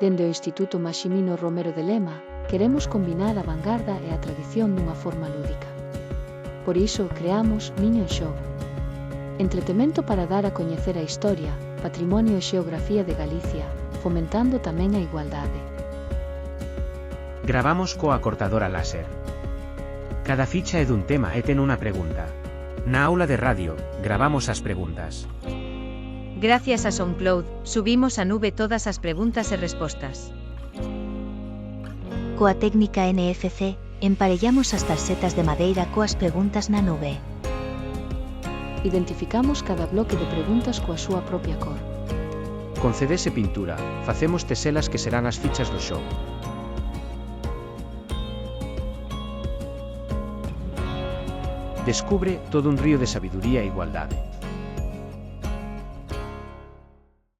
Dende o Instituto Maximino Romero de Lema, queremos combinar a vanguarda e a tradición dunha forma lúdica. Por iso creamos Niño en Xogo. Entretemento para dar a coñecer a historia, patrimonio e xeografía de Galicia, fomentando tamén a igualdade. Gravamos coa cortadora láser. Cada ficha é dun tema e ten unha pregunta. Na aula de radio, gravamos as preguntas. Gracias a SoundCloud, subimos á nube todas as preguntas e respostas. Coa técnica NFC, emparellamos as tarxetas de madeira coas preguntas na nube. Identificamos cada bloque de preguntas coa súa propia cor. Con CDs e pintura, facemos teselas que serán as fichas do xogo. Descubre todo un río de sabiduría e igualdade.